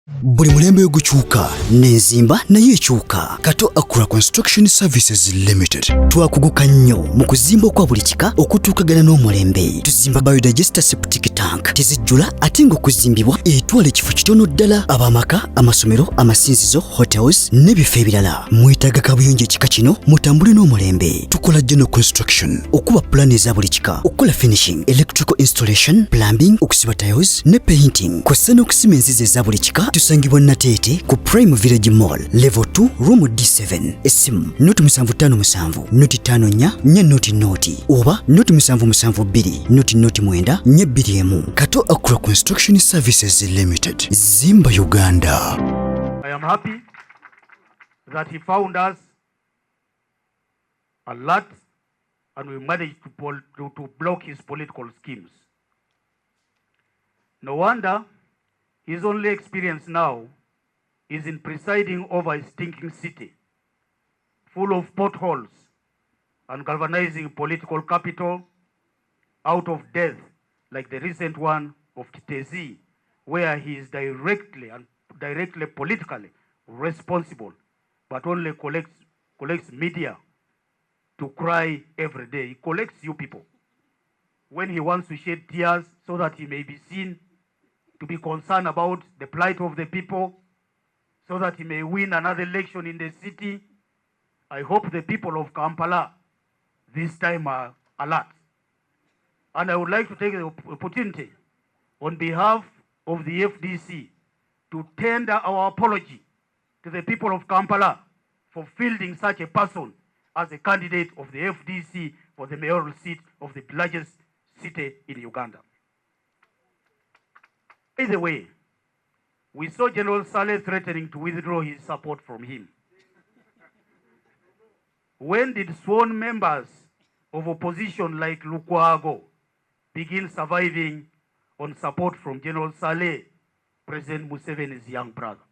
Buli mulembe gukyuka n'enzimba nayo ekyuka. Kato Akura Construction Services Limited twakuguka nnyo mu kuzimba okwa buli kika okutuukagana n'omulembe. Tuzimba biodigester septic tank tezijjula ate ng'okuzimbibwa etwala ekifo kitono ddala ab'amaka, amasomero, amasinzizo, hotels n'ebifo ebirala. Mwetaaga kabuyonjo ekika kino mutambule n'omulembe. Tukola general construction okuba plan eza buli kika, okukola finishing, electrical installation, plumbing, okusiba tiles ne painting kw'ossa n'okusima enzizi eza buli kika. Tusangibwa Nateete ku Prime Village Mall Level 2 Room D7. Esimu noti 757 noti 54 noti noti oba noti 772 noti 9 221. Kato Akura Construction Services Limited. Zimba Uganda. I am happy that he found us alert and we managed to block his political schemes. No wonder his only experience now is in presiding over a stinking city full of potholes and galvanizing political capital out of death like the recent one of Kitezi, where he is directly politically responsible, but only collects media to cry every day. He collects you people when he wants to shed tears so that he may be seen to be concerned about the plight of the people, so that he may win another election in the city. I hope the people of Kampala this time are alert. And I would like to take the opportunity on behalf of the FDC to tender our apology to the people of Kampala for fielding such a person as a candidate of the FDC for the mayoral seat of the largest city in Uganda. By the way, we saw General Saleh threatening to withdraw his support from him. When did sworn members of opposition like Lukwago begin surviving on support from General Saleh, President Museveni's young brother?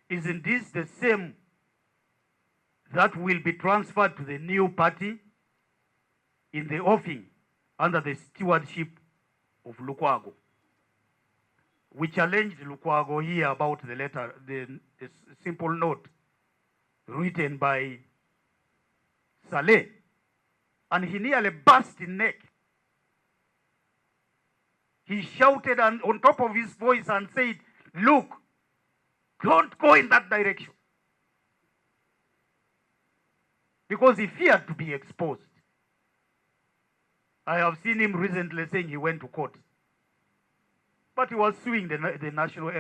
Isn't this the same that will be transferred to the new party in the offing under the stewardship of Lukwago? We challenged Lukwago here about the letter, the simple note written by Saleh, and he nearly burst in neck. He shouted on top of his voice and said, "Look, don't go in that direction," because he feared to be exposed. I have seen him recently saying he went to court, but he was suing the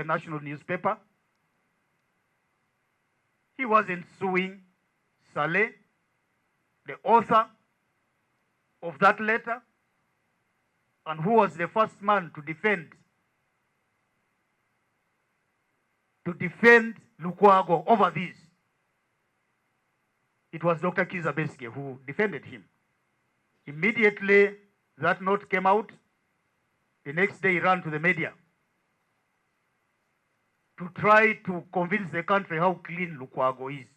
national newspaper. He wasn't suing Saleh, the author of that letter, and who was the first man to defend Lukwago over this. It was Dr. Kiza Besigye who defended him. Immediately that note came out, the next day he ran to the media to try to convince the country how clean Lukwago is.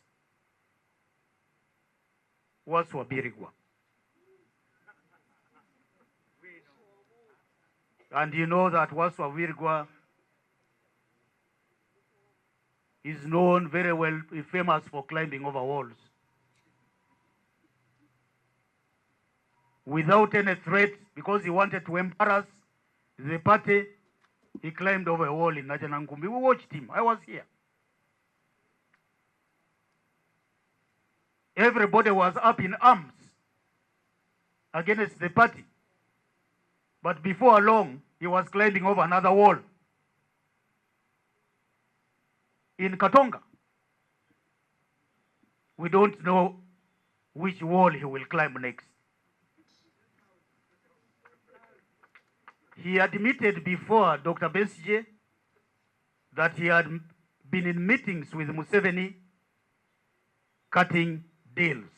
Waswa Birigwa. And you know that Waswa Birigwa is known very well, famous for climbing over walls. Without any threat, because he wanted to embarrass the party, he climbed over a wall in Najanangumbi. We watched him. I was here. Everybody was up in arms against the party. But before long, he was climbing over another wall in Katonga. We don't know which wall he will climb next. He admitted before Dr. Besigye that he had been in meetings with Museveni cutting deals.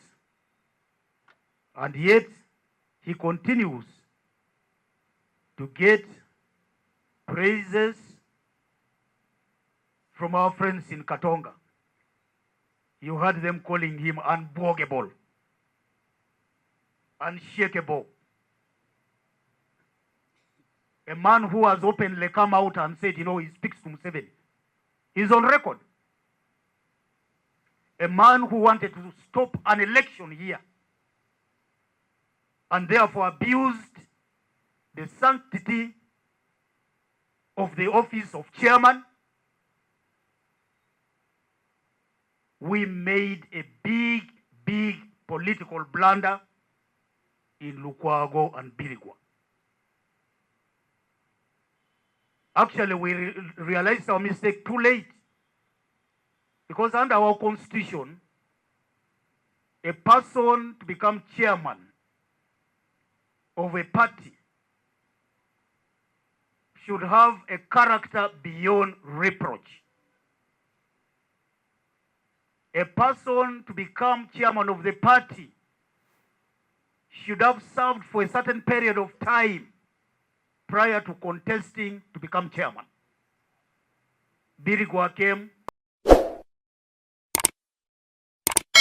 And yet he continues to get praises from our friends in Katonga. You heard them calling him unbogable, unshakable. a man who has openly come out and said, you know, he speaks to Museveni. He's on record. A man who wanted to stop an election here and therefore abused the sanctity of the office of chairman. We made a big political blunder in Lukwago and Birigwa. Actually, we realized our mistake too late, because under our constitution, a person to become chairman of a party should have a character beyond reproach. A person to become chairman of the party should have served for a certain period of time prior to contesting to become chairman. Birigwa came,